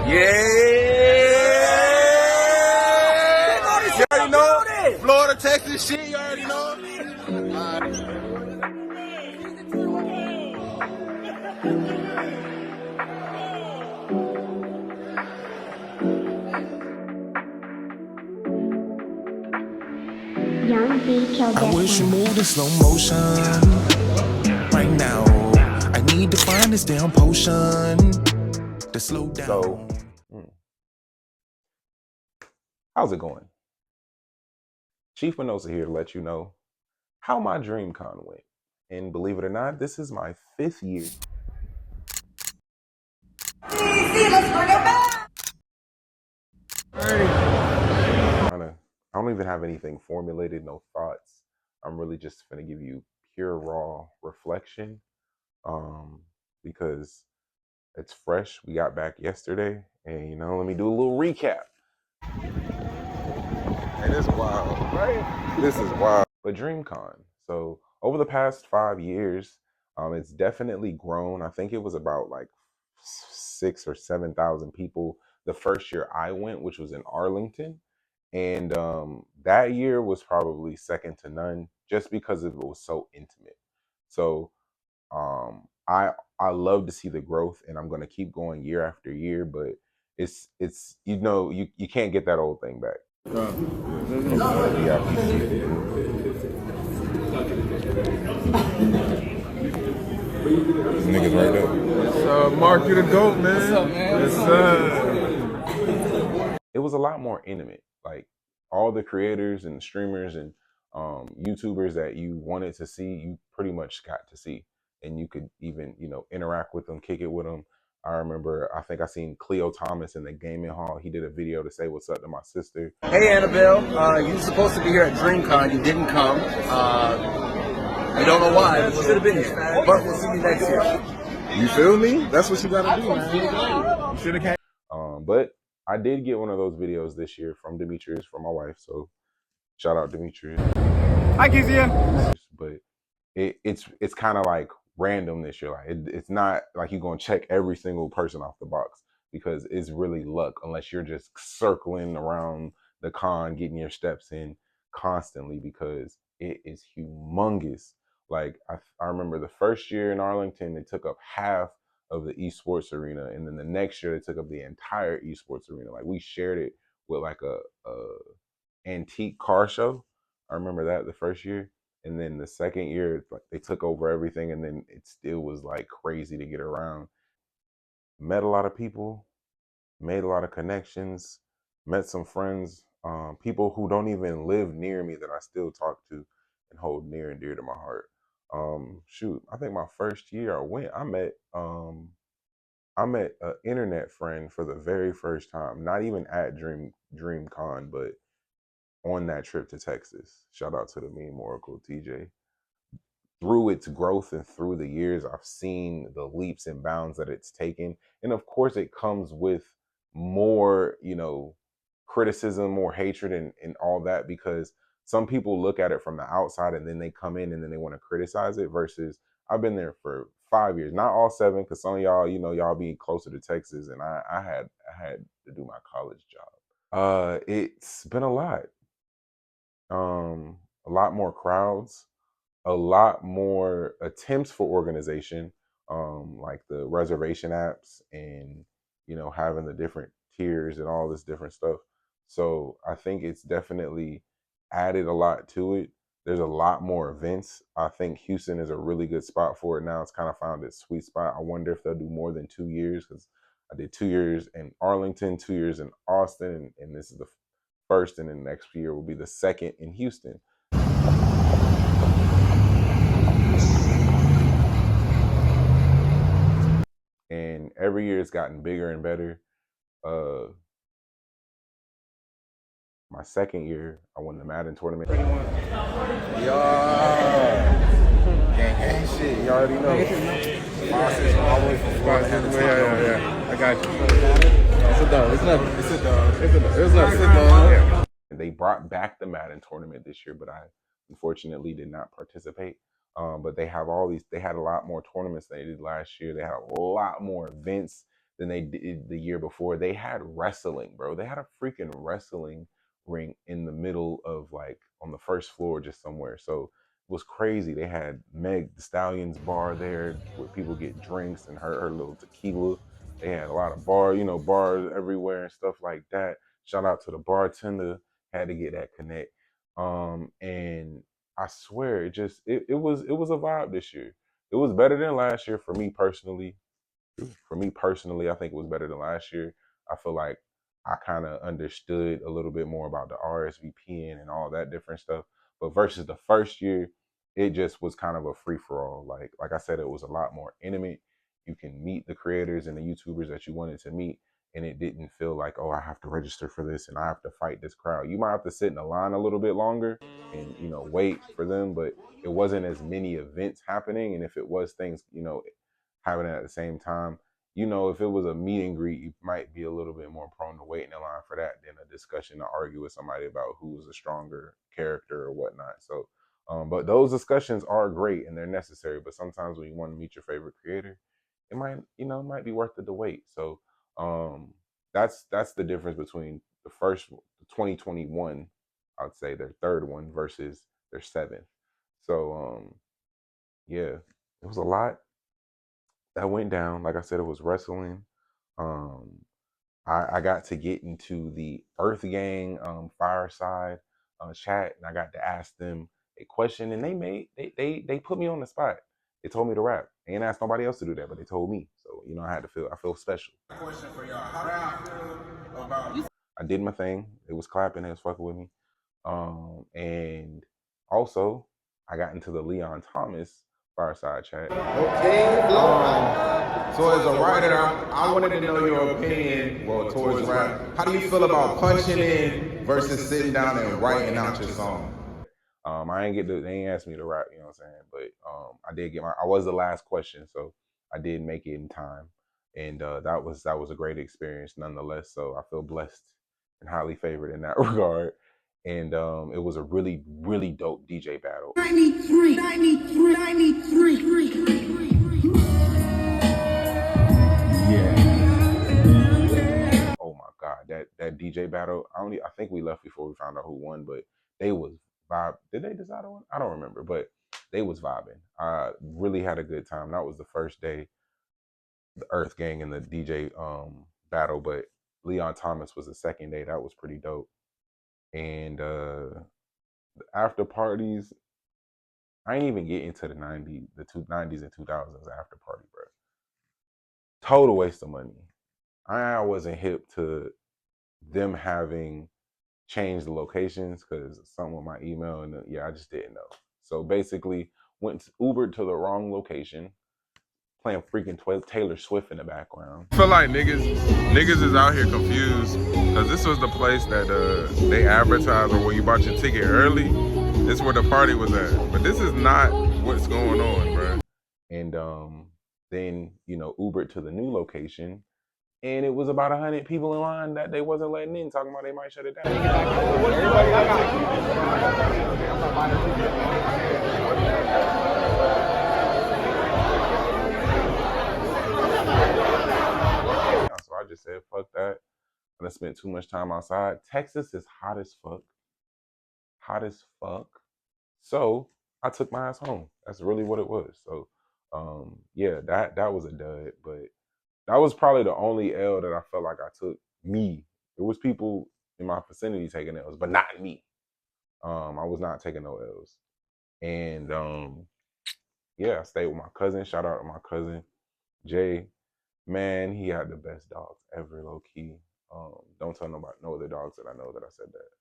You already know. Florida, Texas shit, you already know. I wish you moved in slow motion. Right now, I need to find this damn potion to slow down. So, how's it going? Chief Minosa here to let you know how my Dreamcon went. And believe it or not, this is my 5th year. Easy, let's bring it back. I don't even have anything formulated, no thoughts. I'm really just gonna give you pure raw reflection, because it's fresh. We got back yesterday, and let me do a little recap. And it's wild, right? This is wild. But Dreamcon. So over the past 5 years, it's definitely grown. I think it was about like 6,000 or 7,000 people the first year I went, which was in Arlington. And that year was probably second to none just because it was so intimate. So I love to see the growth, and I'm going to keep going year after year, but it's you can't get that old thing back. Niggas right there. Mark, you the GOAT, man. What's up, man? It was a lot more intimate. Like all the creators and streamers and YouTubers that you wanted to see, you pretty much got to see, and you could even interact with them, kick it with them. I remember, I think I seen Cleo Thomas in the gaming hall. He did a video to say what's up to my sister. Hey, Annabelle, you were supposed to be here at Dreamcon. You didn't come. I don't know why. You should have been here. But we'll see you next year. You feel me? That's what you gotta do, man. You should have came. But I did get one of those videos this year from Demetrius, from my wife. So shout out Demetrius. Hi, Kezia. But it's kind of like random this year. Like it's not like you're gonna check every single person off the box, because it's really luck unless you're just circling around the con, getting your steps in constantly, because it is humongous. Like I remember the first year in Arlington, they took up half of the esports arena, and then the next year they took up the entire esports arena. Like we shared it with like a antique car show. I remember that the first year. And then the second year, like they took over everything, and then it still was like crazy to get around. Met a lot of people, made a lot of connections, met some friends, people who don't even live near me that I still talk to and hold near and dear to my heart. Shoot, I think my first year I went, I met an internet friend for the very first time. Not even at Dreamcon, but on that trip to Texas. Shout out to the meme Oracle TJ. Through its growth and through the years, I've seen the leaps and bounds that it's taken. And of course, it comes with more, criticism, more hatred, and all that, because some people look at it from the outside and then they come in and then they want to criticize it, versus I've been there for 5 years, not all 7, because some of y'all, y'all be closer to Texas, and I had to do my college job. It's been a lot. A lot more crowds, a lot more attempts for organization, like the reservation apps, and having the different tiers and all this different stuff. So I think it's definitely added a lot to it. There's a lot more events. I think Houston is a really good spot for it now. It's kind of found its sweet spot. I wonder if they'll do more than 2 years, because I did 2 years in Arlington, 2 years in Austin, and this is the first, and then next year will be the second in Houston. And every year it's gotten bigger and better. My second year, I won the Madden tournament. Yeah, gang shit. You already know. Yeah. I got you. It's a dog. It's nothing. Yeah. And they brought back the Madden tournament this year, but I unfortunately did not participate. But they have all these. They had a lot more tournaments than they did last year. They had a lot more events. than they did the year before. They had wrestling, bro. They had a freaking wrestling ring in the middle of like on the first floor just somewhere. So it was crazy. They had Meg the Stallion's bar there where people get drinks and her little tequila. They had a lot of bars everywhere and stuff like that. Shout out to the bartender. Had to get that connect. And I swear it was a vibe this year. It was better than last year for me personally. I think it was better than last year. I feel like I kind of understood a little bit more about the RSVPing and all that different stuff. But versus the first year, it just was kind of a free for all. Like I said, it was a lot more intimate. You can meet the creators and the YouTubers that you wanted to meet, and it didn't feel like, oh, I have to register for this and I have to fight this crowd. You might have to sit in a line a little bit longer and wait for them, but it wasn't as many events happening. And if it was things happening at the same time, if it was a meet and greet, you might be a little bit more prone to waiting in line for that than a discussion to argue with somebody about who's a stronger character or whatnot. So, but those discussions are great and they're necessary. But sometimes when you want to meet your favorite creator, it might be worth the wait. So, that's the difference between the first 2021, I'd say their third one versus their seventh. So, yeah, it was a lot that went down. Like I said, it was wrestling. Um, I got to get into the Earth Gang fireside chat, and I got to ask them a question, and they put me on the spot. They told me to rap. They ain't asked nobody else to do that, but they told me. So I feel special. Question for y'all: how do you feel about? I did my thing. It was clapping. It was fucking with me. And also I got into the Leon Thomas fireside chat. Okay. So as a writer, I wanted to know your opinion, towards rap. How do you feel about punching in versus sitting down and writing out your song? They ain't asked me to rap, you know what I'm saying? But I was the last question, so I did make it in time. And that was a great experience nonetheless. So I feel blessed and highly favored in that regard. And it was a really, really dope DJ battle. 93. Oh my God, that DJ battle. I think we left before we found out who won, but they was vibe. Did they decide on? I don't remember, but they was vibing. I really had a good time. That was the first day, the Earth Gang and the DJ battle, but Leon Thomas was the second day. That was pretty dope. And the after parties, I ain't even get into the 90s and 2000s after party, bro. Total waste of money. I wasn't hip to them having changed the locations because someone my email and I just didn't know. So basically, Ubered to the wrong location, playing freaking Taylor Swift in the background. I feel like niggas is out here confused because this was the place that they advertised, or when you bought your ticket early, this is where the party was at. But this is not what's going on, bro. And then Ubered to the new location, and it was about 100 people in line that they wasn't letting in, talking about they might shut it down. So I just said, fuck that. I spent too much time outside. Texas is hot as fuck. Hot as fuck. So I took my ass home. That's really what it was. So that was a dud, but that was probably the only L that I felt like I took. Me. There was people in my vicinity taking L's, but not me. I was not taking no L's. And I stayed with my cousin. Shout out to my cousin, Jay. Man, he had the best dogs ever, low key. Don't tell nobody, no other dogs that I know that I said that.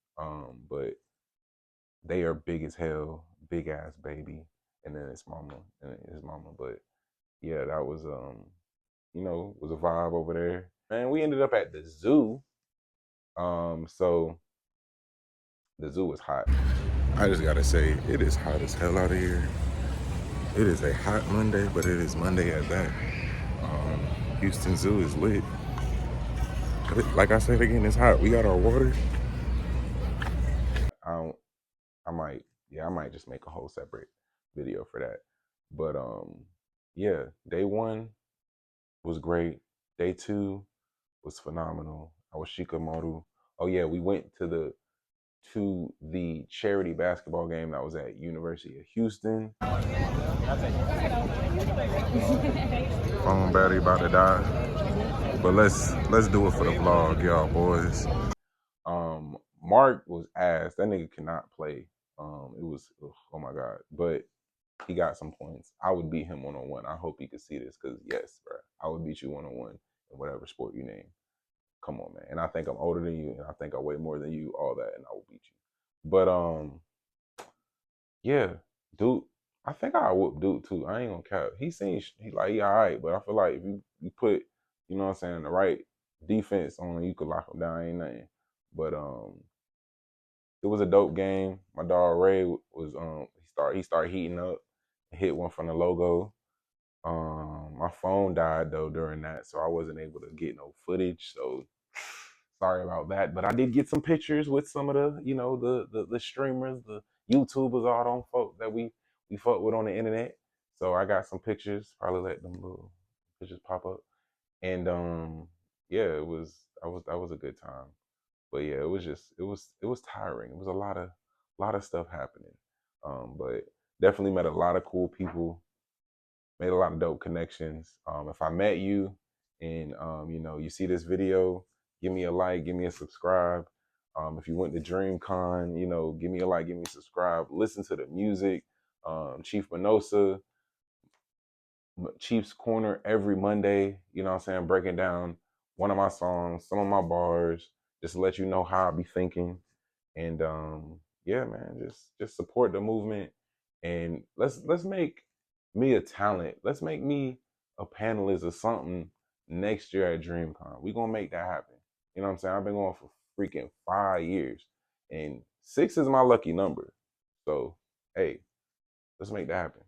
But they are big as hell, big ass baby, and then his mama. But yeah, that was was a vibe over there. Man, we ended up at the zoo. So the zoo was hot. I just gotta say, it is hot as hell out of here. It is a hot Monday, but it is Monday at that. Houston Zoo is lit. Like I said again, it's hot. We got our water. I might just make a whole separate video for that. But day one was great. Day 2 was phenomenal. I was Shikamaru. Oh yeah, we went to the charity basketball game that was at University of Houston. Phone battery about to die. But let's do it for the vlog, y'all boys. Mark was ass. That nigga cannot play. It was oh my god. But he got some points. I would beat him 1-on-1. I hope he could see this because yes, bro, I would beat you 1-on-1 in whatever sport you name. Come on, man. And I think I'm older than you, and I think I weigh more than you, all that, and I will beat you. But yeah, dude, I think I whoop dude too. I ain't gonna cap. He all right, but I feel like if you put, you know what I'm saying, the right defense on, you could lock him down. Ain't nothing. But it was a dope game. My dog Ray was he started heating up, hit one from the logo. My phone died though during that, so I wasn't able to get no footage. So sorry about that. But I did get some pictures with some of the, you know, the streamers, the YouTubers, all them folk that we fuck with on the internet. So I got some pictures. Probably let them little pictures pop up. And yeah, that was a good time. But yeah, it was tiring. It was a lot of stuff happening. But definitely met a lot of cool people, made a lot of dope connections. If I met you and you know, you see this video, give me a like, give me a subscribe. If you went to Dreamcon, you know, give me a like, give me a subscribe. Listen to the music. Chief Minosa, Chief's Corner every Monday, you know what I'm saying, breaking down one of my songs, some of my bars, just to let you know how I be thinking. And yeah, man, just support the movement, and let's make me a talent. Let's make me a panelist or something next year at Dreamcon. We gonna make that happen. You know what I'm saying? I've been going for freaking 5 years, and 6 is my lucky number. So hey, let's make that happen.